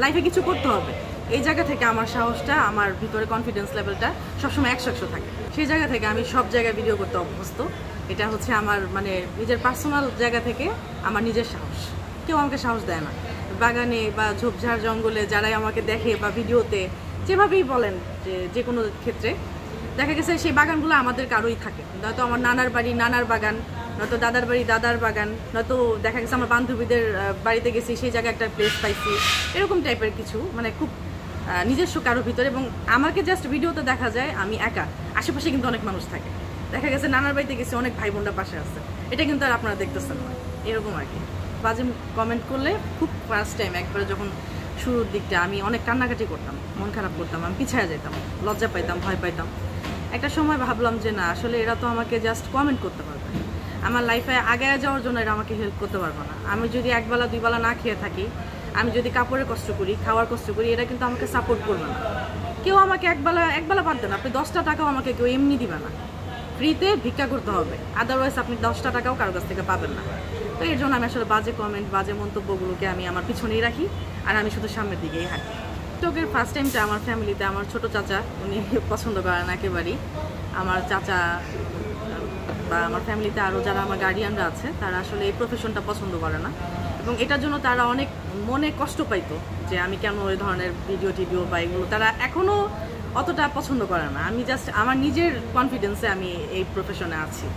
লাইফে কিছু করতে হবে, এই জায়গা থেকে আমার সাহসটা, আমার ভিতরে কনফিডেন্স লেভেলটা সবসময় 100 থাকে। সেই জায়গা থেকে আমি সব জায়গায় ভিডিও করতে অভ্যস্ত। এটা হচ্ছে আমার মানে নিজের পার্সোনাল জায়গা থেকে আমার নিজের সাহস। কেউ আমাকে সাহস দেয় না। বাগানে বা ঝোপঝাড় জঙ্গলে যারাই আমাকে দেখে বা ভিডিওতে যেভাবেই বলেন যে কোনো ক্ষেত্রে দেখা গেছে সেই বাগানগুলো আমাদের কারোই থাকে, নয়তো আমার নানার বাড়ি নানার বাগান, নয়তো দাদার বাড়ি দাদার বাগান, নয়তো দেখা গেছে আমার বান্ধবীদের বাড়িতে গেছি সেই জায়গায় একটা প্লেস পাইছি, এরকম টাইপের কিছু মানে খুব নিজস্ব কারোর ভিতরে। এবং আমাকে জাস্ট ভিডিওতে দেখা যায় আমি একা, আশেপাশে কিন্তু অনেক মানুষ থাকে। দেখা গেছে নানার বাড়িতে গেছি, অনেক ভাই বোনরা পাশে আছে, এটা কিন্তু আর আপনারা দেখতেছেন না, এরকম আর কি। বাজে কমেন্ট করলে খুব ফার্স্ট টাইম একবারে যখন শুরুর দিকটা আমি অনেক কান্নাকাটি করতাম, মন খারাপ করতাম, আমি পিছিয়ে যেতাম, লজ্জা পাইতাম, ভয় পাইতাম। একটা সময় ভাবলাম যে না, আসলে এরা তো আমাকে জাস্ট কমেন্ট করতে পারবে, আমার লাইফে আগে যাওয়ার জন্য এরা আমাকে হেল্প করতে পারবে না। আমি যদি একবেলা দুইবেলা না খেয়ে থাকি, আমি যদি কাপড়ের কষ্ট করি, খাওয়ার কষ্ট করি, এরা কিন্তু আমাকে সাপোর্ট করবে না। কেউ আমাকে একবেলা বাদ দেন, আপনি 10টা টাকাও আমাকে কেউ এমনি দিবে না, ফ্রিতে ভিক্ষা করতে হবে, আদারওয়াইজ আপনি 10টা টাকাও কারোর কাছ থেকে পাবেন না। তো এর জন্য আমি আসলে বাজে কমেন্ট, বাজে মন্তব্যগুলোকে আমি আমার পিছনেই রাখি, আর আমি শুধু সামনের দিকেই হাঁটি। টিকটকের ফার্স্ট টাইমটা আমার ফ্যামিলিতে আমার ছোট চাচা, উনি পছন্দ করেন একেবারেই। আমার চাচা বা আমার ফ্যামিলিতে আরও যারা আমার গার্ডিয়ানরা আছে তারা আসলে এই প্রফেশনটা পছন্দ করে না, এবং এটার জন্য তারা অনেক মনে কষ্ট পাইতো যে আমি কেন ওই ধরনের ভিডিও টিডিও বা এগুলো তারা এখনও অতটা পছন্দ করে না। আমি জাস্ট আমার নিজের কনফিডেন্সে আমি এই প্রফেশনে আছি।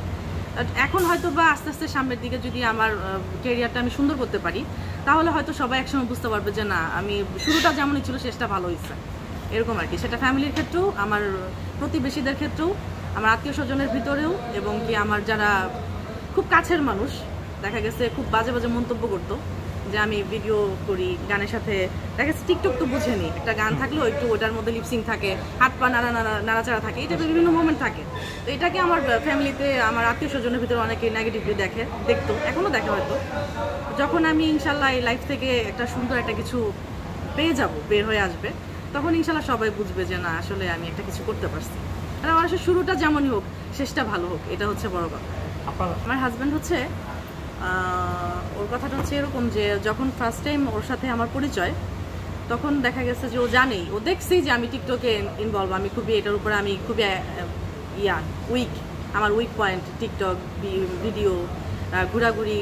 এখন হয়তো বা আস্তে আস্তে সামনের দিকে যদি আমার ক্যারিয়ারটা আমি সুন্দর করতে পারি, তাহলে হয়তো সবাই একসঙ্গে বুঝতে পারবে যে না, আমি শুরুটা যেমনই ছিল শেষটা ভালো হয়েছে, এরকম আর কি। সেটা ফ্যামিলির ক্ষেত্রেও, আমার প্রতিবেশীদের ক্ষেত্রেও, আমার আত্মীয় স্বজনের ভিতরেও, এবং কি আমার যারা খুব কাছের মানুষ দেখা গেছে খুব বাজে বাজে মন্তব্য করতো যে আমি ভিডিও করি গানের সাথে। দেখা গেছে টিকটক তো বুঝেনি, একটা গান থাকলেও একটু ওটার মধ্যে লিপসিং থাকে, হাত পা নাড়াচাড়া থাকে, এটা বিভিন্ন মোমেন্ট থাকে। তো এটাকে আমার ফ্যামিলিতে, আমার আত্মীয় স্বজনের ভিতরে অনেকে নেগেটিভলি দেখতো, এখনও দেখে হয়তো। যখন আমি ইনশাল্লাহ এই লাইফ থেকে একটা সুন্দর একটা কিছু পেয়ে যাব, বের হয়ে আসবে, তখন ইনশাল্লাহ সবাই বুঝবে যে না, আসলে আমি একটা কিছু করতে পারছি। আর আমার আসলে শুরুটা যেমনই হোক, শেষটা ভালো হোক, এটা হচ্ছে বড় কথা। আমার হাজব্যান্ড হচ্ছে, ওর কথাটা হচ্ছে এরকম যে যখন ফার্স্ট টাইম ওর সাথে আমার পরিচয়, তখন দেখা গেছে যে ও জানেই, ও দেখছি যে আমি টিকটকে ইনভলভ, আমি খুবই এটার উপরে আমি খুবই উইক, আমার উইক পয়েন্ট টিকটক ভিডিও, ঘোরাঘুরি,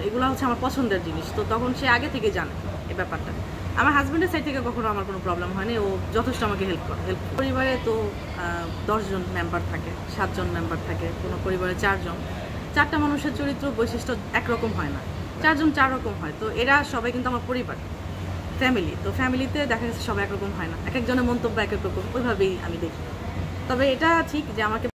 এগুলো হচ্ছে আমার পছন্দের জিনিস। তো তখন সে আগে থেকে জানে এই ব্যাপারটা। আমার হাজব্যান্ডের সাইড থেকে কখনো আমার কোনো প্রবলেম হয়নি, ও যথেষ্ট আমাকে হেল্প করে। পরিবারে তো 10 জন মেম্বার থাকে, 7 জন মেম্বার থাকে, কোনো পরিবারে 4 জন। 4টা মানুষের চরিত্র বৈশিষ্ট্য একরকম হয় না, 4 জন 4 রকম হয়। তো এরা সবাই কিন্তু আমার পরিবার, ফ্যামিলি। তো ফ্যামিলিতে দেখা যাচ্ছে সবাই একরকম হয় না, এক একজনের মন্তব্য এক এক রকম, ওইভাবেই আমি দেখি। তবে এটা ঠিক যে আমাকে